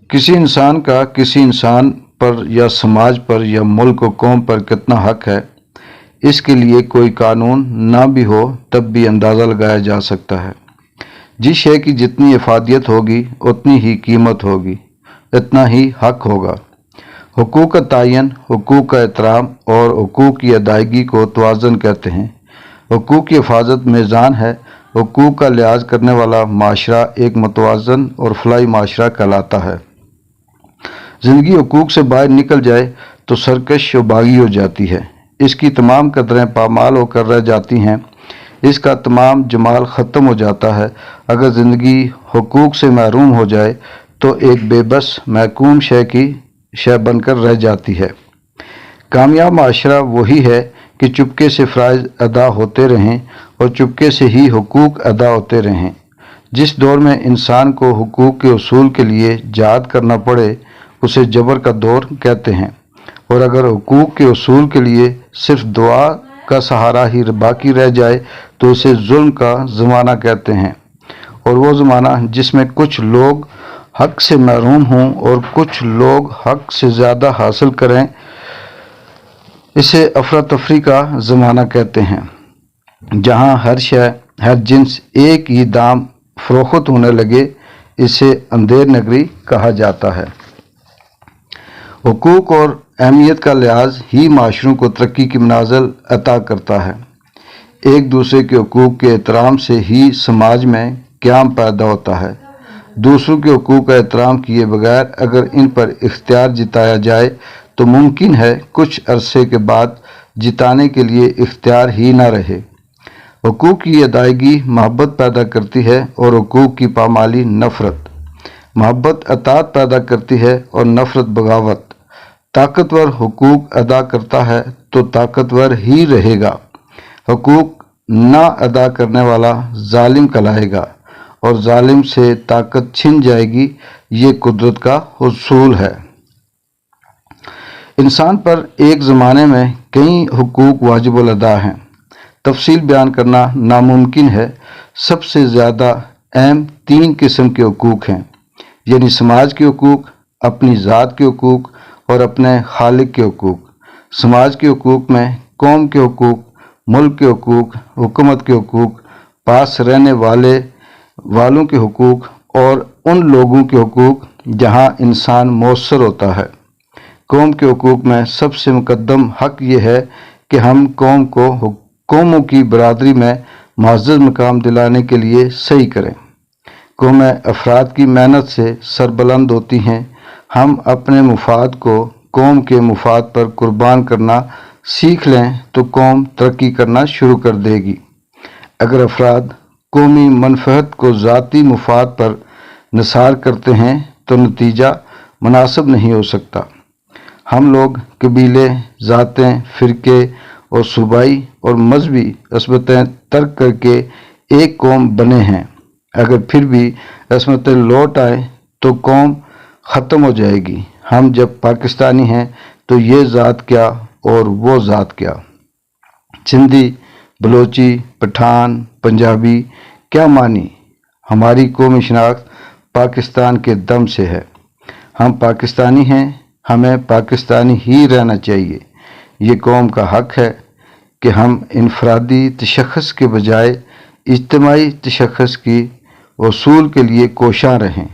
किसी इंसान का किसी इंसान पर या समाज पर या मुल्क व कौम पर कितना हक है, इसके लिए कोई कानून ना भी हो तब भी अंदाज़ा लगाया जा सकता है। जिस शय की जितनी इफादियत होगी उतनी ही कीमत होगी, इतना ही हक होगा। हुकूक का तयन, हुकूक का एहतराम और हुकूक की अदायगी को तवाज़ुन कहते हैं। हुकूक की हिफाजत मीज़ान है। हुकूक का लिहाज करने वाला माशरा एक मुतवाज़न और फलाही माशरा कहलाता है। ज़िंदगी हुकूक से बाहर निकल जाए तो सरकश व बागी हो जाती है। इसकी तमाम कदरें पामाल होकर रह जाती हैं। इसका तमाम जमाल ख़त्म हो जाता है। अगर ज़िंदगी हुकूक से महरूम हो जाए तो एक बेबस महकूम शय की शय बनकर रह जाती है। कामयाब माशरा वही है कि चुपके से फ़राइज़ अदा होते रहें और चुपके से ही हुकूक अदा होते रहें। जिस दौर में इंसान को हुकूक के उसूल के लिए जिहाद करना पड़े उसे जबर का दौर कहते हैं, और अगर हुकूक के उसूल के लिए सिर्फ दुआ का सहारा ही बाकी रह जाए तो उसे जुल्म का ज़माना कहते हैं। और वो ज़माना जिसमें कुछ लोग हक से महरूम हों और कुछ लोग हक से ज़्यादा हासिल करें, इसे अफरा तफरी का ज़माना कहते हैं। जहाँ हर शय हर जिन्स एक ही दाम फ़रोख्त होने लगे, इसे अंधेर नगरी कहा जाता है। हुकूक और अहमियत का लिहाज ही माशरों को तरक्की की मनाज़िल अता करता है। एक दूसरे के हुकूक के एहतराम से ही समाज में क़याम पैदा होता है। दूसरों के हुकूक का एहतराम किए बगैर अगर इन पर इख्तियार जिताया जाए तो मुमकिन है कुछ अरसे के बाद जिताने के लिए इख्तियार ही ना रहे। हुकूक की अदायगी मोहब्बत पैदा करती है और हुकूक की पामाली नफ़रत। मोहब्बत अतात पैदा करती है और नफ़रत बगावत। ताकतवर हुकूक अदा करता है तो ताकतवर ही रहेगा। हुकूक ना अदा करने वाला जालिम कहलाएगा और जालिम से ताकत छिन जाएगी। ये कुदरत का उसूल है। इंसान पर एक ज़माने में कई हुकूक वाजिबुल अदा हैं। तफसील बयान करना नामुमकिन है। सबसे ज़्यादा अहम 3 किस्म के हुकूक हैं, यानी समाज के हुकूक, अपनी ज़ात के हुकूक और अपने खालिक के हुकूक। समाज के हुकूक में कौम के हुकूक, मुल्क के हुकूक, हुकूमत के हुकूक, पास रहने वालों के हुकूक और उन लोगों के हुकूक जहाँ इंसान मौसर होता है। कौम के हुकूक में सबसे मुकद्दम हक ये है कि हम कौमों की बरादरी में मुअज़्ज़ज़ मकाम दिलाने के लिए सही करें। कौमें अफराद की मेहनत से सरबुलंद होती हैं। हम अपने मुफाद को कौम के मुफाद पर कुर्बान करना सीख लें तो कौम तरक्की करना शुरू कर देगी। अगर अफराद कौमी मनफ़अत को ज़ाती मुफाद पर निसार करते हैं तो नतीजा मुनासिब नहीं हो सकता। हम लोग कबीले, ज़ातें, फ़िरके और सूबाई और मजहबी असमतें तर्क करके एक कौम बने हैं। अगर फिर भी असमतें लौट आए तो कौम ख़त्म हो जाएगी। हम जब पाकिस्तानी हैं तो ये ज़ात क्या और वो ज़ात क्या। सिंधी, बलोची, पठान, पंजाबी क्या मानी। हमारी कौमी शनाख्त पाकिस्तान के दम से है। हम पाकिस्तानी हैं, हमें पाकिस्तानी ही रहना चाहिए। ये कौम का हक है कि हम इनफरादी तशख़्ख़ुस के बजाय इज्तिमाई तशख़्ख़ुस की वसूल के लिए कोशां रहें।